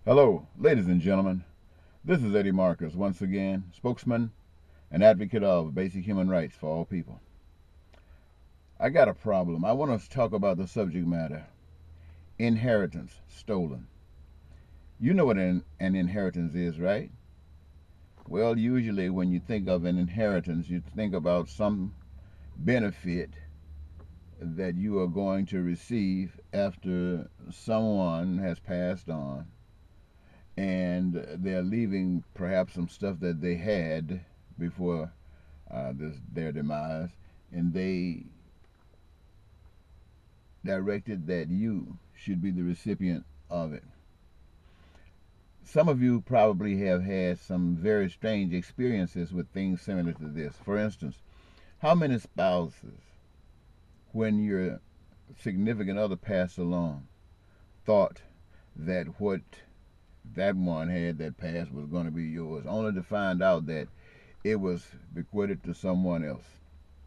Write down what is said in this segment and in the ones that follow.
Hello, ladies and gentlemen. This is Eddie Marcus, once again, spokesman and advocate of basic human rights for all people. I got a problem. I want to talk about the subject matter. Inheritance stolen. You know what an inheritance is, right? Well, usually when you think of an inheritance, you think about some benefit that you are going to receive after someone has passed on, and they're leaving perhaps some stuff that they had before their demise, and they directed that you should be the recipient of it. Some of you probably have had some very strange experiences with things similar to this. For instance, how many spouses, when your significant other passed along, thought that what that one had that passed was going to be yours, only to find out that it was bequeathed to someone else?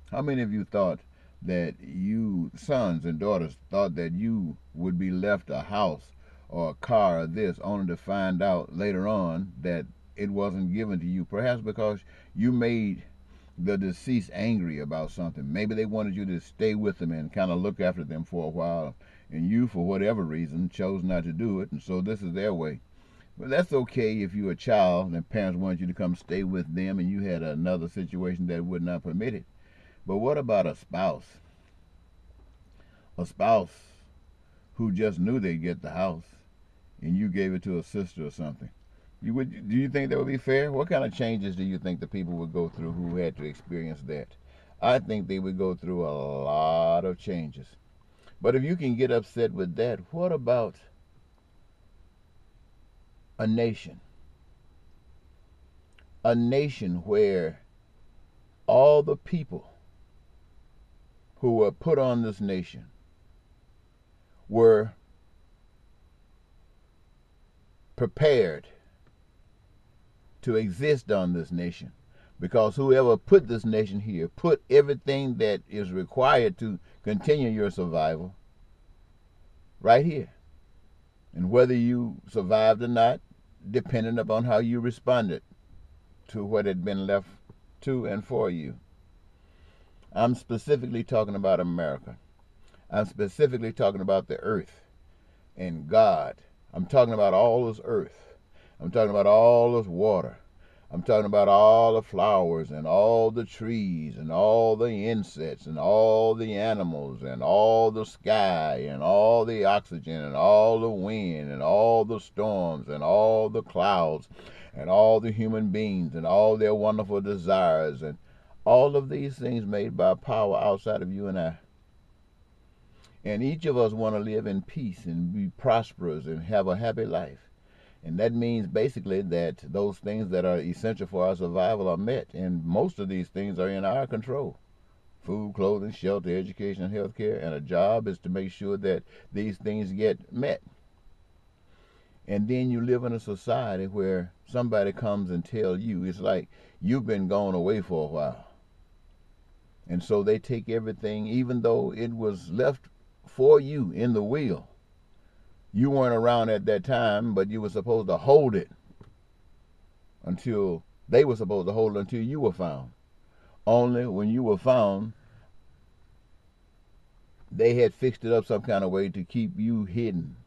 How many of you thought that you, sons and daughters, thought that you would be left a house or a car or this, only to find out later on that it wasn't given to you, perhaps because you made the deceased angry about something? Maybe they wanted you to stay with them and kind of look after them for a while, and you, for whatever reason, chose not to do it, and so this is their way. Well, that's okay if you're a child and parents wanted you to come stay with them and you had another situation that would not permit it. But what about a spouse? A spouse who just knew they'd get the house and you gave it to a sister or something. Do you think that would be fair? What kind of changes do you think the people would go through who had to experience that? I think they would go through a lot of changes. But if you can get upset with that, what about a nation? A nation where all the people who were put on this nation were prepared to exist on this nation, because whoever put this nation here put everything that is required to continue your survival right here. And whether you survived or not, depending upon how you responded to what had been left to and for you. I'm specifically talking about America. I'm specifically talking about the earth and God. I'm talking about all this earth. I'm talking about all this water. I'm talking about all the flowers and all the trees and all the insects and all the animals and all the sky and all the oxygen and all the wind and all the storms and all the clouds and all the human beings and all their wonderful desires, and all of these things made by power outside of you and I. And each of us want to live in peace and be prosperous and have a happy life. And that means basically that those things that are essential for our survival are met. And most of these things are in our control. Food, clothing, shelter, education, and health care. And a job is to make sure that these things get met. And then you live in a society where somebody comes and tells you, it's like you've been gone away for a while. And so they take everything, even though it was left for you in the will. You weren't around at that time, but you were supposed to hold it until they were supposed to hold it until you were found. Only when you were found, they had fixed it up some kind of way to keep you hidden,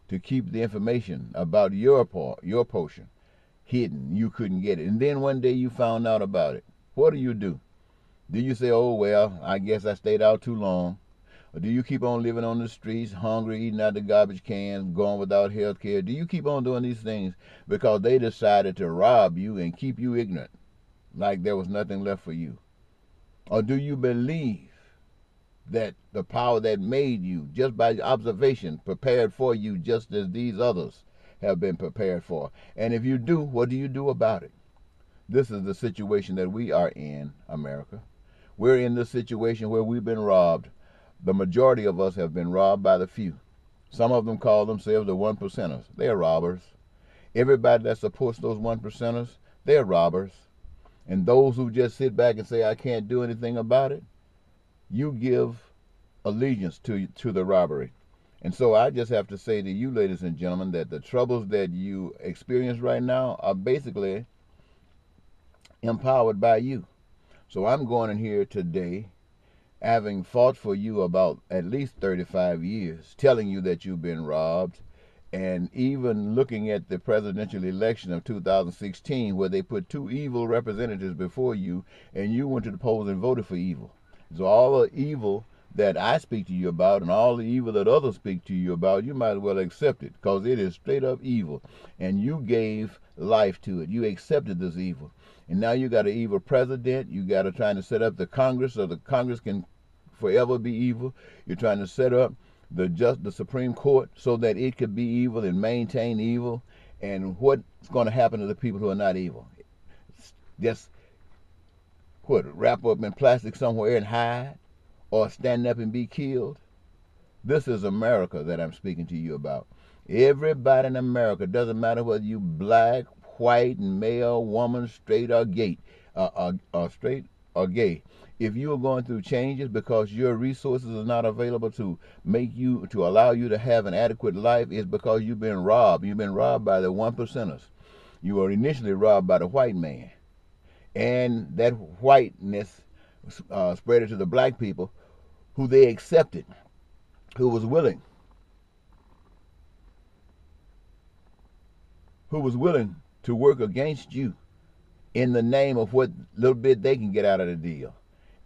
to keep the information about your portion hidden. You couldn't get it. And then one day you found out about it. What do? Do you say, oh, well, I guess I stayed out too long? Or do you keep on living on the streets, hungry, eating out the garbage cans, going without health care? Do you keep on doing these things because they decided to rob you and keep you ignorant, like there was nothing left for you? Or do you believe that the power that made you, just by observation, prepared for you just as these others have been prepared for? And if you do, what do you do about it? This is the situation that we are in, America. We're in this situation where we've been robbed. The majority of us have been robbed by the few. Some of them call themselves the 1%ers. They're robbers. Everybody that supports those 1%ers, they're robbers. And those who just sit back and say, I can't do anything about it, you give allegiance to the robbery. And so I just have to say to you, ladies and gentlemen, that the troubles that you experience right now are basically empowered by you. So I'm going in here today, having fought for you about at least 35 years, telling you that you've been robbed, and even looking at the presidential election of 2016, where they put two evil representatives before you, and you went to the polls and voted for evil. So all the evil that I speak to you about and all the evil that others speak to you about, you might as well accept it, because it is straight up evil. And you gave life to it. You accepted this evil. And now you got an evil president. You got to trying to set up the Congress so the Congress can forever be evil. You're trying to set up the Supreme Court so that it could be evil and maintain evil. And what's going to happen to the people who are not evil? Just wrap up in plastic somewhere and hide, or stand up and be killed? This is America that I'm speaking to you about. Everybody in America, doesn't matter whether you black, white, male, woman, straight or gay, straight or gay. If you are going through changes because your resources are not available to allow you to have an adequate life, it's because you've been robbed. You've been robbed by the 1%ers. You were initially robbed by the white man, and that whiteness spread it to the black people, who they accepted, who was willing to work against you in the name of what little bit they can get out of the deal.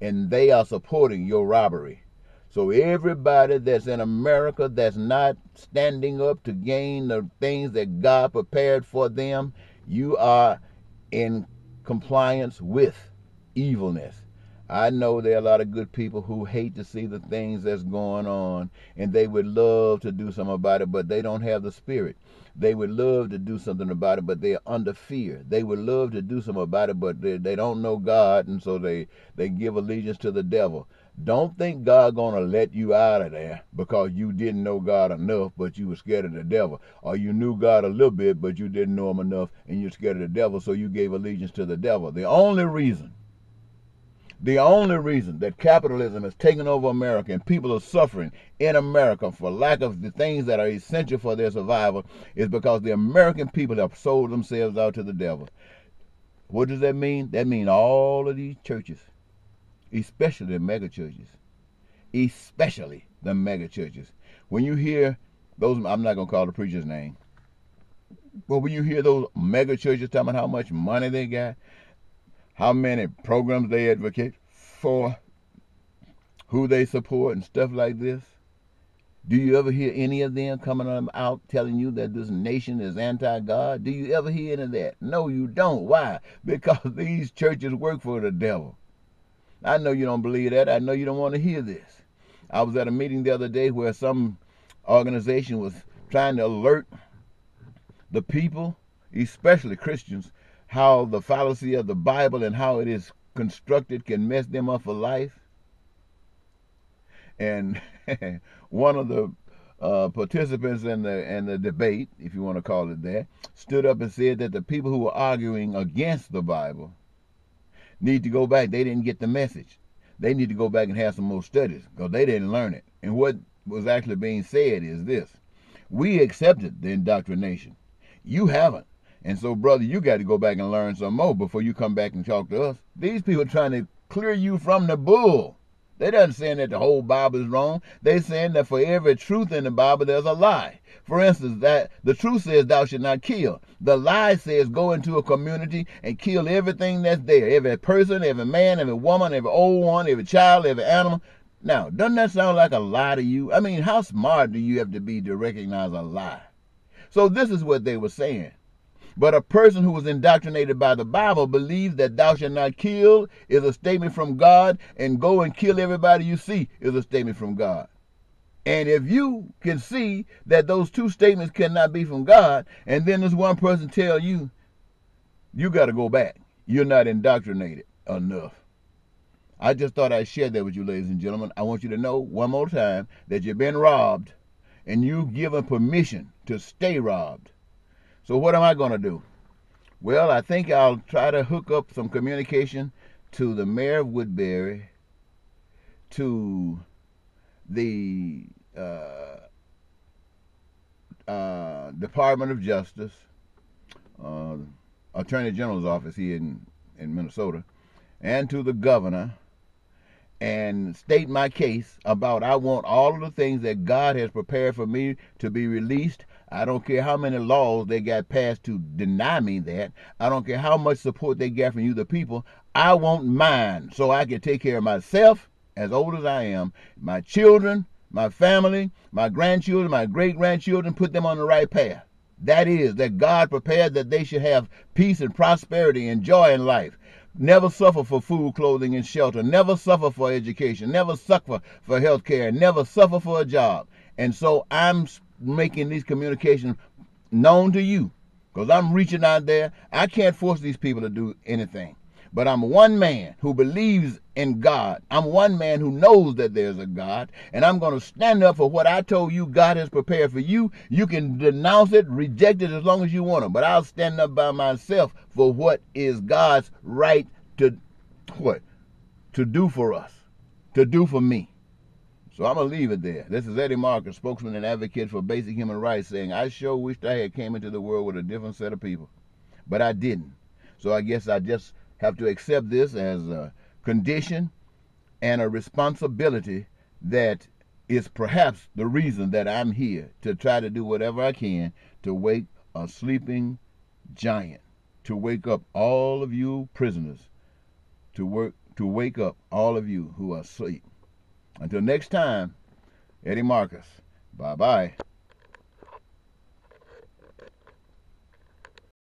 And they are supporting your robbery. So everybody that's in America that's not standing up to gain the things that God prepared for them, you are in compliance with evilness. I know there are a lot of good people who hate to see the things that's going on, and they would love to do something about it, but they don't have the spirit. They would love to do something about it, but they are under fear. They would love to do something about it, but they don't know God, and so they give allegiance to the devil. Don't think God's going to let you out of there because you didn't know God enough, but you were scared of the devil. Or you knew God a little bit, but you didn't know him enough, and you're scared of the devil, so you gave allegiance to the devil. The only reason that capitalism has taken over America and people are suffering in America for lack of the things that are essential for their survival is because the American people have sold themselves out to the devil. What does that mean? That means all of these churches, especially the mega churches, when you hear those, I'm not going to call the preacher's name, but when you hear those mega churches talking about how much money they got, how many programs they advocate for, who they support and stuff like this, do you ever hear any of them coming out telling you that this nation is anti-God? Do you ever hear any of that? No, you don't. Why? Because these churches work for the devil. I know you don't believe that. I know you don't want to hear this. I was at a meeting the other day where some organization was trying to alert the people, especially Christians, how the fallacy of the Bible and how it is constructed can mess them up for life. And one of the participants in the debate, if you want to call it that, stood up and said that the people who were arguing against the Bible need to go back. They didn't get the message. They need to go back and have some more studies because they didn't learn it. And what was actually being said is this: we accepted the indoctrination. You haven't. And so, brother, you got to go back and learn some more before you come back and talk to us. These people are trying to clear you from the bull. They're not saying that the whole Bible is wrong. They're saying that for every truth in the Bible, there's a lie. For instance, that the truth says thou shalt not kill. The lie says go into a community and kill everything that's there. Every person, every man, every woman, every old one, every child, every animal. Now, doesn't that sound like a lie to you? I mean, how smart do you have to be to recognize a lie? So this is what they were saying. But a person who was indoctrinated by the Bible believes that thou shalt not kill is a statement from God, and go and kill everybody you see is a statement from God. And if you can see that those two statements cannot be from God, and then this one person tell you, you got to go back. You're not indoctrinated enough. I just thought I'd share that with you, ladies and gentlemen. I want you to know one more time that you've been robbed, and you've given permission to stay robbed. So what am I going to do? Well, I think I'll try to hook up some communication to the mayor of Woodbury, to the Department of Justice, Attorney General's office here in Minnesota, and to the governor, and state my case about I want all of the things that God has prepared for me to be released. I don't care how many laws they got passed to deny me that. I don't care how much support they got from you, the people. I want mine so I can take care of myself, as old as I am, my children, my family, my grandchildren, my great-grandchildren, put them on the right path. That is, that God prepared that they should have peace and prosperity and joy in life. Never suffer for food, clothing, and shelter. Never suffer for education. Never suffer for health care. Never suffer for a job. And so I'm making these communications known to you because I'm reaching out there. I can't force these people to do anything. But I'm one man who believes in God. I'm one man who knows that there's a God. And I'm going to stand up for what I told you God has prepared for you. You can denounce it, reject it as long as you want to. But I'll stand up by myself for what is God's right to what? To do for us. To do for me. So I'm going to leave it there. This is Eddie Marcus, spokesman and advocate for basic human rights, saying I sure wished I had came into the world with a different set of people. But I didn't. So I guess I just have to accept this as a condition and a responsibility that is perhaps the reason that I'm here to try to do whatever I can to wake a sleeping giant, to wake up all of you prisoners, to wake up all of you who are asleep. Until next time, Eddie Marcus. Bye-bye.